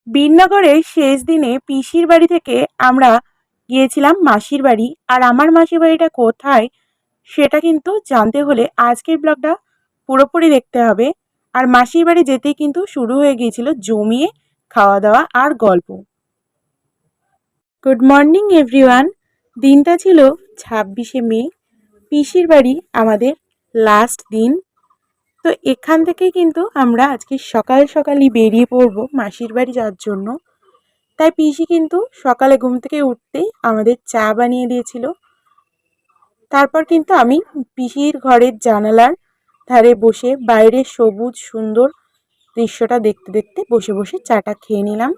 বীরনগরের শেষ দিনে পিসির বাড়ি থেকে আমরা গিয়েছিলাম মাসির বাড়ি। আর আমার মাসির বাড়িটা কোথায় সেটা কিন্তু জানতে হলে আজকের ব্লগটা পুরোপুরি দেখতে হবে। আর মাসির বাড়ি যেতেই কিন্তু শুরু হয়ে গিয়েছিল জমিয়ে খাওয়া দাওয়া আর গল্প। Good morning everyone. দিনটা ছিল 26শে মে। পিসির বাড়ি আমাদের লাস্ট দিন। তো এখান থেকেই কিন্তু আমরা আজকে সকাল সকালই বেরিয়ে পড়ব মাসির বাড়ি যাওয়ার জন্য। তাই পিসি কিন্তু সকালে ঘুম থেকে উঠতেই আমাদের চা বানিয়ে দিয়েছিল। তারপর কিন্তু আমি পিসির ঘরের জানালার ধারে বসে বাইরের সবুজ সুন্দর দৃশ্যটা দেখতে দেখতে বসে বসে চাটা খেয়ে নিলাম।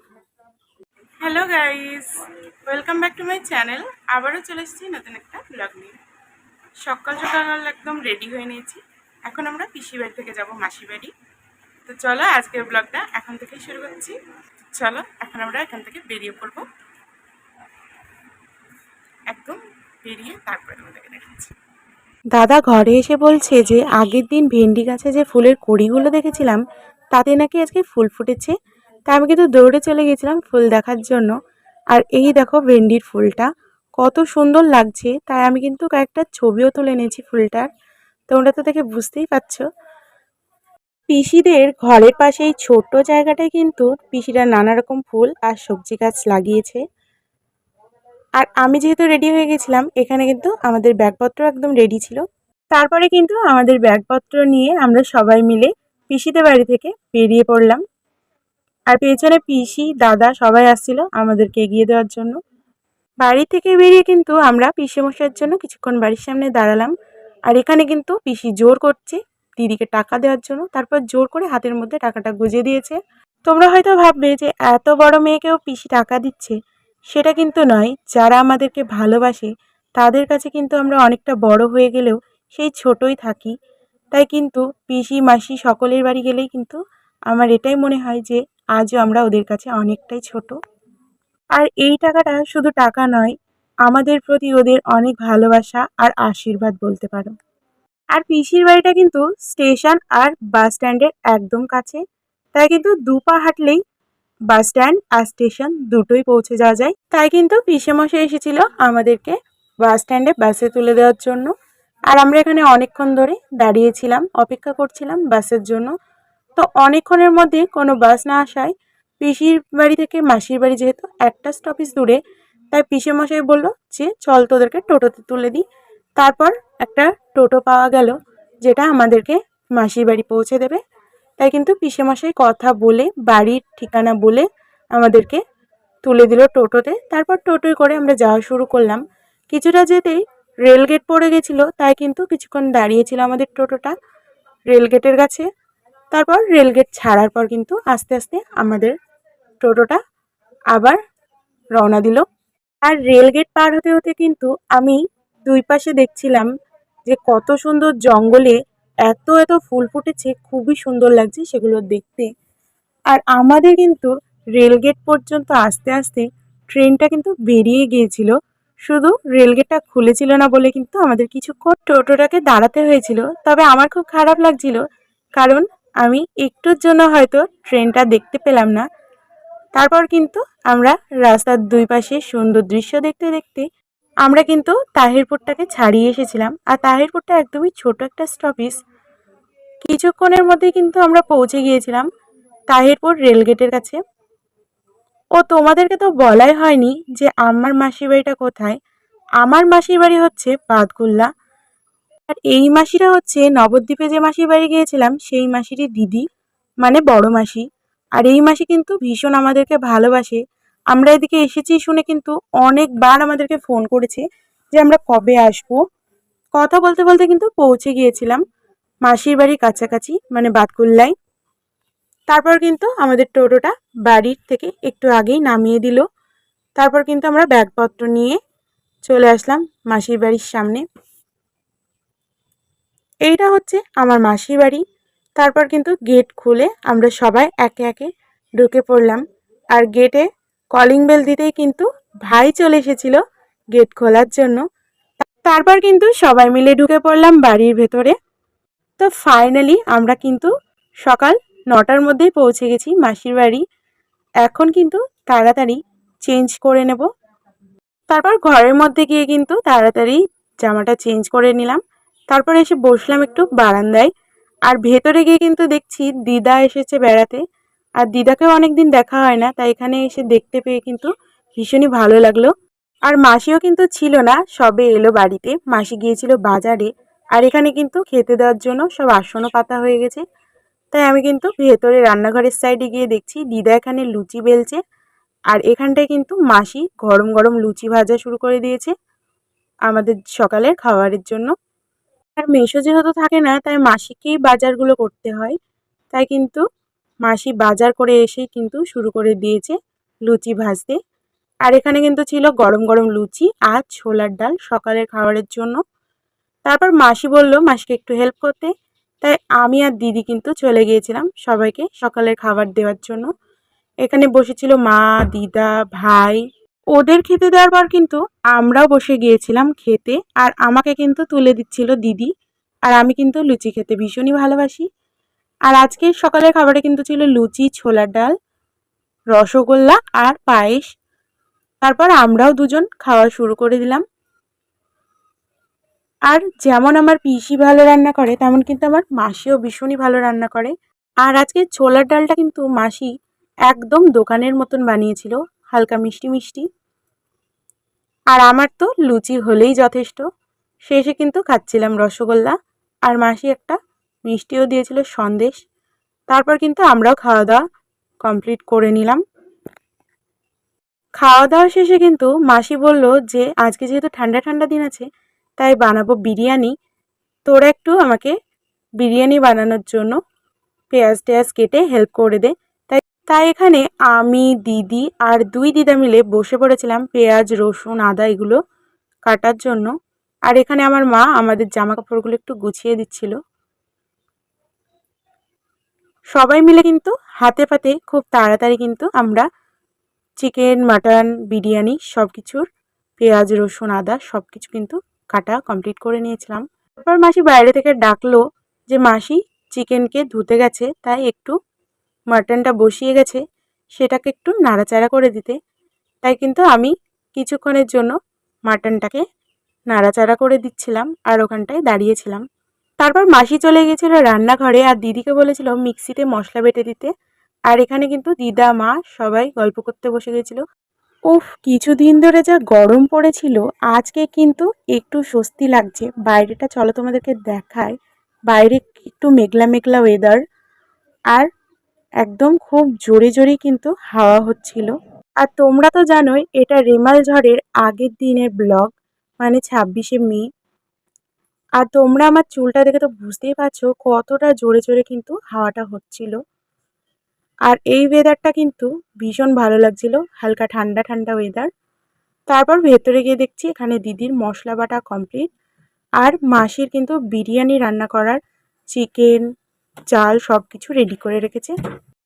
Hello guys, welcome back to my channel. আবারও চলে এসেছি নতুন একটা ব্লগ নিয়ে। সকাল সকাল একদম রেডি হয়ে নিয়েছি। এখন আমরা পিসির বাড়ি থেকে যাব মাসির বাড়ি। তো চলো আজকের ব্লগটা এখন থেকেই শুরু করছি। চলো এখন আমরা এখান থেকে বেরিয়ে পড়বো। একদম বেরিয়ে তারপরে তোমাদেরকে দেখাচ্ছি। দাদা ঘরে এসে বলছে যে আগের দিন ভেন্ডি গাছে যে ফুলের কড়িগুলো দেখেছিলাম তাতে নাকি আজকে ফুল ফুটেছে। তা আমি কিন্তু দৌড়ে চলে গেছিলাম ফুল দেখার জন্য। আর এই দেখো ভেন্ডির ফুলটা কত সুন্দর লাগছে, তাই আমি কিন্তু কয়েকটা ছবিও তুলে নিয়েছি ফুলটার। তোমরা তো দেখে বুঝতেই পারছো। পিসিদের ঘরের পাশে এই ছোট্ট জায়গাটায় কিন্তু পিসিরা নানা রকম ফুল আর সবজি গাছ লাগিয়েছে। আর আমি যেহেতু রেডি হয়ে গেছিলাম, এখানে কিন্তু আমাদের ব্যাগপত্র একদম রেডি ছিল। তারপরে কিন্তু আমাদের ব্যাগপত্র নিয়ে আমরা সবাই মিলে পিসিদের বাড়ি থেকে বেরিয়ে পড়লাম। আর পেছনে পিসি দাদা সবাই আসছিল আমাদেরকে এগিয়ে দেওয়ার জন্য। বাড়ি থেকে বেরিয়ে কিন্তু আমরা পিসেমশাইয়ের জন্য কিছুক্ষণ বাড়ির সামনে দাঁড়ালাম। আর এখানে কিন্তু পিসি জোর করছে দিদিকে টাকা দেওয়ার জন্য, তারপর জোর করে হাতের মধ্যে টাকাটা গুঁজে দিয়েছে। তোমরা হয়তো ভাববে যে এত বড় মেয়েকেও পিসি টাকা দিচ্ছে। সেটা কিন্তু নয়, যারা আমাদেরকে ভালোবাসে তাদের কাছে কিন্তু আমরা অনেকটা বড় হয়ে গেলেও সেই ছোটই থাকি। তাই কিন্তু পিসি মাসি সকলের বাড়ি গেলেই কিন্তু আমার এটাই মনে হয় যে আজও আমরা ওদের কাছে অনেকটাই ছোট। আর এই টাকাটা শুধু টাকা নয়, আমাদের প্রতি ওদের অনেক ভালোবাসা আর আশীর্বাদ বলতে পারো। আর পিসির বাড়িটা কিন্তু স্টেশন আর বাস স্ট্যান্ডের একদম কাছে। তাই কিন্তু পা হাঁটলেই বাস স্ট্যান্ড আর স্টেশন দুটোই পৌঁছে যাওয়া যায়। তাই কিন্তু পিসেমশাই এসেছিল আমাদেরকে বাস স্ট্যান্ডে বাসে তুলে দেওয়ার জন্য। আর আমরা এখানে অনেকক্ষণ ধরে দাঁড়িয়েছিলাম, অপেক্ষা করছিলাম বাসের জন্য। তো অনেকক্ষণের মধ্যে কোনো বাস না আসায় পিসির বাড়ি থেকে মাসির বাড়ি যেহেতু একটা স্টপেজ দূরে, তাই পিসেমশাই বললো যে চল তোদেরকে টোটোতে তুলে দিই। তারপর একটা টোটো পাওয়া গেল যেটা আমাদেরকে মাসির বাড়ি পৌঁছে দেবে। তাই কিন্তু পিসেমশাই কথা বলে বাড়ির ঠিকানা বলে আমাদেরকে তুলে দিল টোটোতে। তারপর টোটোয় করে আমরা যাওয়া শুরু করলাম। কিছুটা যেতেই রেলগেট পড়ে গেছিলো, তাই কিন্তু কিছুক্ষণ দাঁড়িয়েছিল আমাদের টোটোটা রেলগেটের কাছে। তারপর রেলগেট ছাড়ার পর কিন্তু আস্তে আস্তে আমাদের টোটোটা আবার রওনা দিল। আর রেলগেট পার হতে হতে কিন্তু আমি দুই পাশে দেখছিলাম যে কত সুন্দর জঙ্গলে এত এত ফুল ফুটেছে, খুবই সুন্দর লাগছে সেগুলো দেখতে। আর আমাদের কিন্তু রেলগেট পর্যন্ত আস্তে আস্তে ট্রেনটা কিন্তু বেরিয়ে গিয়েছিল। শুধু রেলগেটটা খুলেছিল না বলে কিন্তু আমাদের কিছুক্ষণ টোটোটাকে দাঁড়াতে হয়েছিল। তবে আমার খুব খারাপ লাগছিল, কারণ আমি একটুর জন্য হয়তো ট্রেনটা দেখতে পেলাম না। তারপর কিন্তু আমরা রাস্তার দুই পাশে সুন্দর দৃশ্য দেখতে দেখতে আমরা কিন্তু তাহিরপুরটাকে ছাড়িয়ে এসেছিলাম। আর তাহিরপুরটা একদমই ছোট একটা স্টপেজ। কিছুক্ষণের মধ্যেই কিন্তু আমরা পৌঁছে গিয়েছিলাম তাহিরপুর রেলগেটের কাছে। ও তোমাদেরকে তো বলাই হয়নি যে আমার মাসির বাড়িটা কোথায়। আমার মাসির বাড়ি হচ্ছে বাদকুল্লা। আর এই মাসিরা হচ্ছে নবদ্বীপে যে মাসির বাড়ি গিয়েছিলাম সেই মাসিরই দিদি, মানে বড় মাসি। আর এই মাসি কিন্তু ভীষণ আমাদেরকে ভালোবাসে। আমরা এদিকে এসেছি শুনে কিন্তু অনেকবার আমাদেরকে ফোন করেছে যে আমরা কবে আসবো। কথা বলতে বলতে কিন্তু পৌঁছে গিয়েছিলাম মাসির বাড়ির কাছাকাছি, মানে বাতকুল্লায়। তারপর কিন্তু আমাদের টোটোটা বাড়ির থেকে একটু আগেই নামিয়ে দিল। তারপর কিন্তু আমরা ব্যাগপত্র নিয়ে চলে আসলাম মাসির বাড়ির সামনে। এইটা হচ্ছে আমার মাসির বাড়ি। তারপর কিন্তু গেট খুলে আমরা সবাই একে একে ঢুকে পড়লাম। আর গেটে কলিং বেল দিতেই কিন্তু ভাই চলে এসেছিল গেট খোলার জন্য। তারপর কিন্তু সবাই মিলে ঢুকে পড়লাম বাড়ির ভেতরে। তো ফাইনালি আমরা কিন্তু সকাল 9টার মধ্যেই পৌঁছে গেছি মাসির বাড়ি। এখন কিন্তু তাড়াতাড়ি চেঞ্জ করে নেব। তারপর ঘরের মধ্যে গিয়ে কিন্তু তাড়াতাড়ি জামাটা চেঞ্জ করে নিলাম। তারপর এসে বসলাম একটু বারান্দায়। আর ভেতরে গিয়ে কিন্তু দেখছি দিদা এসেছে বেড়াতে। আর দিদাকেও অনেকদিন দেখা হয় না, তাই এখানে এসে দেখতে পেয়ে কিন্তু ভীষণই ভালো লাগলো। আর মাসিও কিন্তু ছিল না, সবে এলো বাড়িতে। মাসি গিয়েছিল বাজারে। আর এখানে কিন্তু খেতে দেওয়ার জন্য সব আসনও পাতা হয়ে গেছে। তাই আমি কিন্তু ভেতরে রান্নাঘরের সাইডে গিয়ে দেখছি দিদা এখানে লুচি বেলছে। আর এখানটায় কিন্তু মাসি গরম গরম লুচি ভাজা শুরু করে দিয়েছে আমাদের সকালের খাবারের জন্য। আর মেসো যেহেতু থাকে না, তাই মাসিকেই বাজারগুলো করতে হয়। তাই কিন্তু মাসি বাজার করে এসেই কিন্তু শুরু করে দিয়েছে লুচি ভাজতে। আর এখানে কিন্তু ছিল গরম গরম লুচি আর ছোলার ডাল সকালের খাবারের জন্য। তারপর মাসি বলল মাসিকে একটু হেল্প করতে, তাই আমি আর দিদি কিন্তু চলে গিয়েছিলাম সবাইকে সকালের খাবার দেওয়ার জন্য। এখানে বসেছিল মা, দিদা, ভাই। ওদের খেতে দেওয়ার পর কিন্তু আমরাও বসে গিয়েছিলাম খেতে। আর আমাকে কিন্তু তুলে দিচ্ছিল দিদি। আর আমি কিন্তু লুচি খেতে ভীষণই ভালোবাসি। আর আজকের সকালের খাবারে কিন্তু ছিল লুচি, ছোলার ডাল, রসগোল্লা আর পায়েস। তারপর আমরাও দুজন খাওয়া শুরু করে দিলাম। আর যেমন আমার পিসি ভালো রান্না করে, তেমন কিন্তু আমার মাসিও ভীষণই ভালো রান্না করে। আর আজকে ছোলার ডালটা কিন্তু মাসি একদম দোকানের মতন বানিয়েছিল, হালকা মিষ্টি মিষ্টি। আর আমার তো লুচি হলেই যথেষ্ট। শেষে কিন্তু খাচ্ছিলাম রসগোল্লা। আর মাসি একটা মিষ্টিও দিয়েছিল, সন্দেশ। তারপর কিন্তু আমরাও খাওয়া দাওয়া কমপ্লিট করে নিলাম। খাওয়া দাওয়া শেষে কিন্তু মাসি বলল যে আজকে যেহেতু ঠান্ডা ঠান্ডা দিন আছে, তাই বানাবো বিরিয়ানি। তোরা একটু আমাকে বিরিয়ানি বানানোর জন্য পেঁয়াজ টেয়াজ কেটে হেল্প করে দে। তাই তাই এখানে আমি, দিদি আর দুই দিদা মিলে বসে পড়েছিলাম পেঁয়াজ, রসুন, আদা এগুলো কাটার জন্য। আর এখানে আমার মা আমাদের জামা কাপড়গুলো একটু গুছিয়ে দিচ্ছিল। সবাই মিলে কিন্তু হাতে পাতে খুব তাড়াতাড়ি কিন্তু আমরা চিকেন, মাটন, বিরিয়ানি সব কিছুর পেঁয়াজ, রসুন, আদা সব কিছু কিন্তু কাটা কমপ্লিট করে নিয়েছিলাম। তারপর মাসি বাইরে থেকে ডাকলো যে মাসি চিকেনকে ধুতে গেছে, তাই একটু মাটনটা বসিয়ে গেছে, সেটাকে একটু নাড়াচাড়া করে দিতে। তাই কিন্তু আমি কিছুক্ষণের জন্য মাটনটাকে নাড়াচাড়া করে দিচ্ছিলাম আর ওখানটায় দাঁড়িয়েছিলাম। তারপর মাসি চলে গিয়েছিল রান্নাঘরে আর দিদিকে বলেছিল মিক্সিতে মশলা বেটে দিতে। আর এখানে কিন্তু দিদা, মা সবাই গল্প করতে বসে গেছিল। উফ, কিছুদিন ধরে যা গরম পড়েছিল, আজকে কিন্তু একটু স্বস্তি লাগছে। বাইরেটা চলো তোমাদেরকে দেখায়। বাইরে একটু মেঘলা মেঘলা ওয়েদার। আর একদম খুব জোরে জোরে কিন্তু হাওয়া হচ্ছিল। আর তোমরা তো জানোই এটা রেমাল ঝড়ের আগের দিনের ব্লগ, মানে 26শে মে। আর তোমরা আমার চুলটা দেখে তো বুঝতেই পারছো কতটা জোরে জোরে কিন্তু হাওয়াটা হচ্ছিল। আর এই ওয়েদারটা কিন্তু ভীষণ ভালো লাগছিল, হালকা ঠান্ডা ঠান্ডা ওয়েদার। তারপর ভেতরে গিয়ে দেখছি এখানে দিদির মশলা বাটা কমপ্লিট। আর মাসির কিন্তু বিরিয়ানি রান্না করার চিকেন, চাল সব কিছু রেডি করে রেখেছে।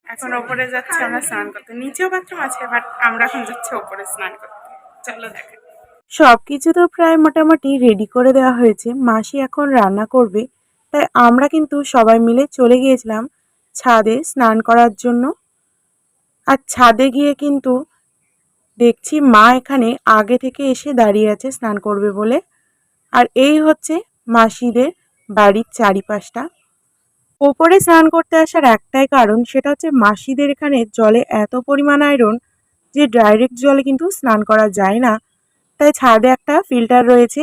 এখন ওপরে যাচ্ছে আমরা স্নান করতে। নিচেও বাথরুম আছে, বাট আমরা এখন যাচ্ছি ওপরে স্নান করতে। চলো দেখো। সব কিছু তো প্রায় মোটামুটি রেডি করে দেওয়া হয়েছে, মাসি এখন রান্না করবে। তাই আমরা কিন্তু সবাই মিলে চলে গিয়েছিলাম ছাদে স্নান করার জন্য। আর ছাদে গিয়ে কিন্তু দেখছি মা এখানে আগে থেকে এসে দাঁড়িয়ে আছে স্নান করবে বলে। আর এই হচ্ছে মাসিদের বাড়ির চারিপাশটা। ওপরে স্নান করতে আসার একটাই কারণ, সেটা হচ্ছে মাসিদের এখানে জলে এত পরিমাণ আয়রন যে ডাইরেক্ট জলে কিন্তু স্নান করা যায় না। তাই ছাদে একটা ফিল্টার রয়েছে,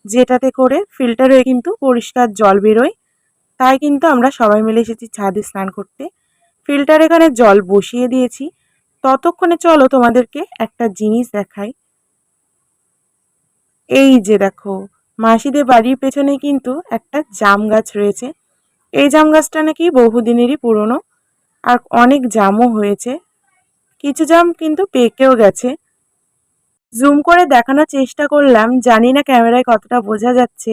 যেটাতে করে ফিল্টার হয়ে কিন্তু পরিষ্কার জল বেরোয়। তাই কিন্তু আমরা সবাই মিলে এসেছি ছাদে স্নান করতে। ফিল্টার এখানে জল বসিয়ে দিয়েছি। ততক্ষণে চলো তোমাদেরকে একটা জিনিস দেখাই। এই যে দেখো, মাসিদের বাড়ির পেছনে কিন্তু একটা জাম গাছ রয়েছে। এই জাম গাছটা নাকি বহুদিনেরই পুরনো। আর অনেক জামও হয়েছে, কিছু জাম কিন্তু পেকেও গেছে। জুম করে দেখানোর চেষ্টা করলাম, জানি না ক্যামেরায় কতটা বোঝা যাচ্ছে।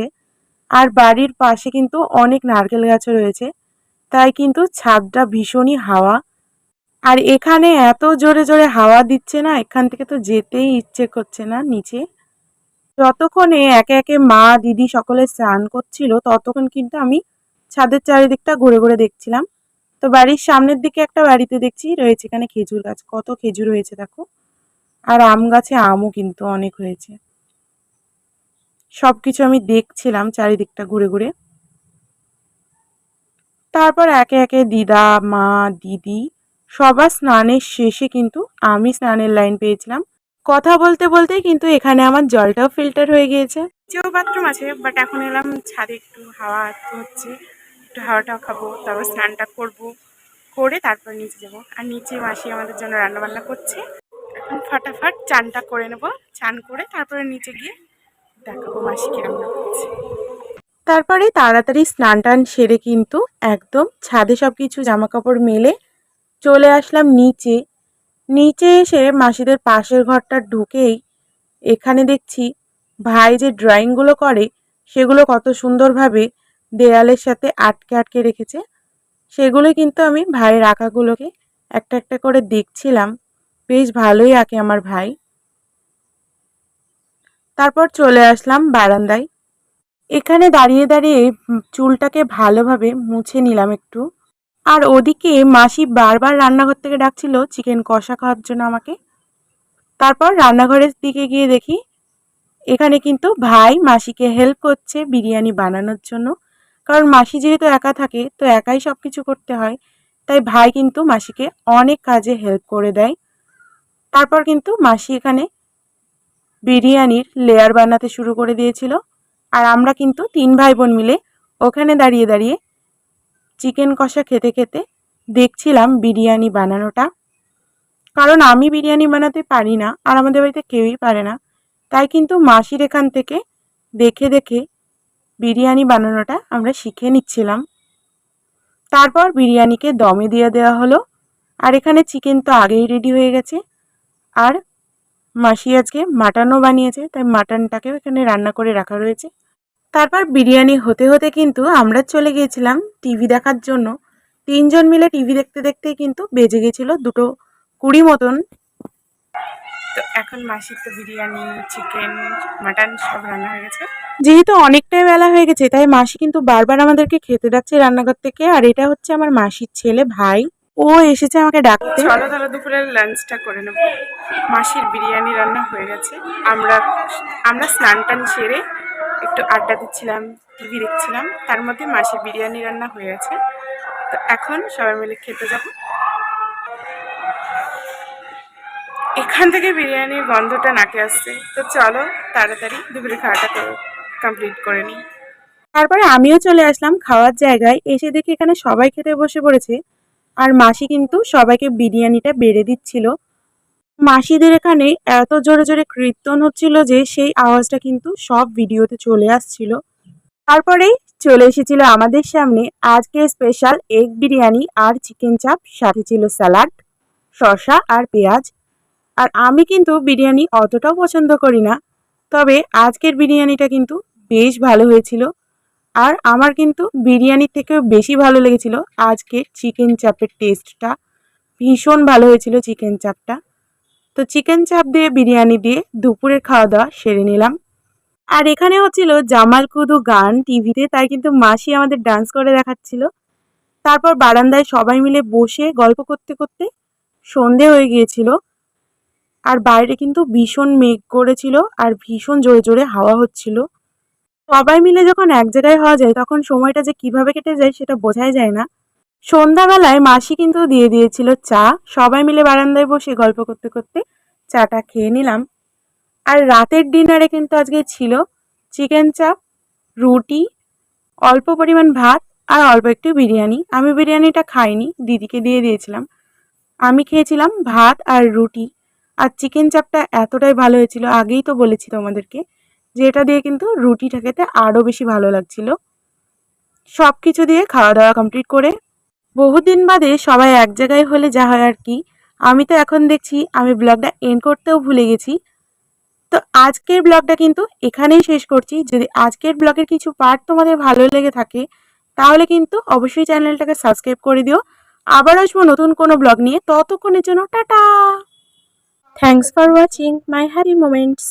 আর বাড়ির পাশে কিন্তু অনেক নারকেল গাছও রয়েছে, তাই কিন্তু ছাদটা ভীষণই হাওয়া। আর এখানে এত জোরে জোরে হাওয়া দিচ্ছে না, এখান থেকে তো যেতেই ইচ্ছে করছে না নিচে। যতক্ষণে একে একে মা, দিদি সকলে স্নান করছিল, ততক্ষণ কিন্তু আমি ছাদের চারিদিকটা ঘুরে ঘুরে দেখছিলাম। তো বাড়ির সামনের দিকে একটা বাড়িতে দেখছি রয়েছে এখানে খেজুর গাছ, কত খেজুর হয়েছে দেখো। আর আম গাছে আমও কিন্তু অনেক হয়েছে। সবকিছু আমি দেখছিলাম চারিদিকটা ঘুরে ঘুরে। তারপর একে একে দিদা, মা, দিদি সবার স্নানের শেষে কিন্তু আমি স্নানের লাইন পেয়েছিলাম। কথা বলতে বলতেই কিন্তু এখানে আমার জলটাও ফিল্টার হয়ে গিয়েছে। যেও বাথরুম আছে, বাট এখন এলাম ছাদে, একটু হাওয়া হচ্ছে, একটু হাওয়াটাও খাবো, তারপর স্নানটা করবো, করে তারপর নিচে যাবো। আর নিচে মাসি আমাদের জন্য রান্না বান্না করছে। এখন ফাটাফাট চানটা করে নেবো, চান করে তারপরে নিচে গিয়ে দেখাবো মাসিকে রান্না করছে। তারপরে তাড়াতাড়ি স্নান টান সেরে কিন্তু একদম ছাদে সব কিছু জামা কাপড় মেলে চলে আসলাম নিচে। নিচে এসে মাসিদের পাশের ঘরটা ঢুকেই এখানে দেখছি ভাই যে ড্রয়িংগুলো করে সেগুলো কত সুন্দরভাবে দেয়ালের সাথে আটকে আটকে রেখেছে। সেগুলো কিন্তু আমি ভাইয়ের আঁকাগুলোকে একটা একটা করে দেখছিলাম। বেশ ভালোই আঁকে আমার ভাই। তারপর চলে আসলাম বারান্দায়। এখানে দাঁড়িয়ে দাঁড়িয়ে চুলটাকে ভালোভাবে মুছে নিলাম একটু। আর ওদিকে মাসি বারবার রান্নাঘর থেকে ডাকছিল চিকেন কষা খাওয়ার জন্য আমাকে। তারপর রান্নাঘরের দিকে গিয়ে দেখি এখানে কিন্তু ভাই মাসিকে হেল্প করছে বিরিয়ানি বানানোর জন্য। কারণ মাসি যেহেতু একা থাকে তো একাই সব কিছু করতে হয়, তাই ভাই কিন্তু মাসিকে অনেক কাজে হেল্প করে দেয়। তারপর কিন্তু মাসি এখানে বিরিয়ানির লেয়ার বানাতে শুরু করে দিয়েছিল। আর আমরা কিন্তু 3 ভাই বোন মিলে ওখানে দাঁড়িয়ে দাঁড়িয়ে চিকেন কষা খেতে খেতে দেখছিলাম বিরিয়ানি বানানোটা। কারণ আমি বিরিয়ানি বানাতে পারি না, আর আমাদের বাড়িতে কেউই পারে না, তাই কিন্তু মাসির এখান থেকে দেখে দেখে বিরিয়ানি বানানোটা আমরা শিখে নিচ্ছিলাম। তারপর বিরিয়ানিকে দমে দিয়ে দেওয়া হলো। আর এখানে চিকেন তো আগেই রেডি হয়ে গেছে। আর মাসি আজকে মাটনও বানিয়েছে, তাই মাটনটাকেও এখানে রান্না করে রাখা রয়েছে। তারপর বিরিয়ানি হতে হতে কিন্তু আমরা চলে গিয়েছিলাম টিভি দেখার জন্য। 3 জন মিলে টিভি দেখতে দেখতেই কিন্তু বেজে গেছিল 2:20 মতন। তো এখন মাসির তো বিরিয়ানি, চিকেন, মাটন সব রান্না হয়ে গেছে। যেহেতু অনেকটাই বেলা হয়ে গেছে তাই মাসি কিন্তু বারবার আমাদেরকে খেতে ডাকছে রান্নাঘর থেকে। আর এটা হচ্ছে আমার মাসির ছেলে ভাই, ও এসেছে আমাকে ডাকতে। চলো তাহলে দুপুরের লাঞ্চটা করে নেব। মাসির বিরিয়ানি রান্না হয়ে গেছে। আমরা আমরা স্নান টান সেরে একটু আড্ডা দিচ্ছিলাম, টিভি দেখছিলাম, তার মধ্যে মাসির বিরিয়ানি রান্না হয়ে গেছে। তো এখন সবাই মিলে খেতে যাব। এখান থেকে বিরিয়ানির গন্ধটা নাকে আসছে। তো চলো তাড়াতাড়ি দুপুরে খাওয়াটা কমপ্লিট করে নিই। তারপরে আমিও চলে আসলাম খাওয়ার জায়গায়। এসে দেখি এখানে সবাই খেতে বসে পড়েছে। আর মাসি কিন্তু সবাইকে বিরিয়ানিটা বেড়ে দিচ্ছিল। মাসিদের এখানে এত জোরে জোরে কীর্তন হচ্ছিল যে সেই আওয়াজটা কিন্তু সব ভিডিওতে চলে আসছিল। তারপরেই চলে এসেছিল আমাদের সামনে আজকে স্পেশাল এগ বিরিয়ানি আর চিকেন চাপ, সাথে ছিল স্যালাড, শসা আর পেঁয়াজ। আর আমি কিন্তু বিরিয়ানি অতটাও পছন্দ করি না, তবে আজকের বিরিয়ানিটা কিন্তু বেশ ভালো হয়েছিল। আর আমার কিন্তু বিরিয়ানির থেকেও বেশি ভালো লেগেছিল আজকের চিকেন চাপের টেস্টটা। ভীষণ ভালো হয়েছিল চিকেন চাপটা। তো চিকেন চাপ দিয়ে বিরিয়ানি দিয়ে দুপুরের খাওয়া দাওয়া সেরে নিলাম। আর এখানে হচ্ছিল জামাল কুদু গান টিভিতে, তাই কিন্তু মাসি আমাদের ডান্স করে দেখাচ্ছিল। তারপর বারান্দায় সবাই মিলে বসে গল্প করতে করতে সন্ধে হয়ে গিয়েছিল। আর বাইরে কিন্তু ভীষণ মেঘ করেছিল আর ভীষণ জোরে জোরে হাওয়া হচ্ছিল। সবাই মিলে যখন এক জায়গায় হওয়া যায় তখন সময়টা যে কিভাবে কেটে যায় সেটা বোঝাই যায় না। সন্ধ্যাবেলায় মাসি কিন্তু দিয়ে দিয়েছিল চা। সবাই মিলে বারান্দায় বসে গল্প করতে করতে চাটা খেয়ে নিলাম। আর রাতের ডিনারে কিন্তু আজকে ছিল চিকেন চাপ, রুটি, অল্প পরিমাণ ভাত আর অল্প একটু বিরিয়ানি। আমি বিরিয়ানিটা খাইনি, দিদিকে দিয়ে দিয়েছিলাম। আমি খেয়েছিলাম ভাত আর রুটি। আর চিকেন চাপটা এতটাই ভালো হয়েছিল, আগেই তো বলেছি তোমাদেরকে, যে এটা দিয়ে কিন্তু রুটিটা খেতে আরও বেশি ভালো লাগছিল। সব কিছু দিয়ে খাওয়া দাওয়া কমপ্লিট করে বহুদিন বাদে সবাই এক জায়গায় হলে যা হয় আর কি। আমি তো এখন দেখছি আমি ব্লগটা এন্ড করতেও ভুলে গেছি। তো আজকের ব্লগটা কিন্তু এখানেই শেষ করছি। যদি আজকের ব্লগের কিছু পার্ট তোমাদের ভালো লেগে থাকে তাহলে কিন্তু অবশ্যই চ্যানেলটাকে সাবস্ক্রাইব করে দিও। আবার আসবো নতুন কোনো ব্লগ নিয়ে, ততক্ষণের জন্য tata. Thanks for watching my happy moments.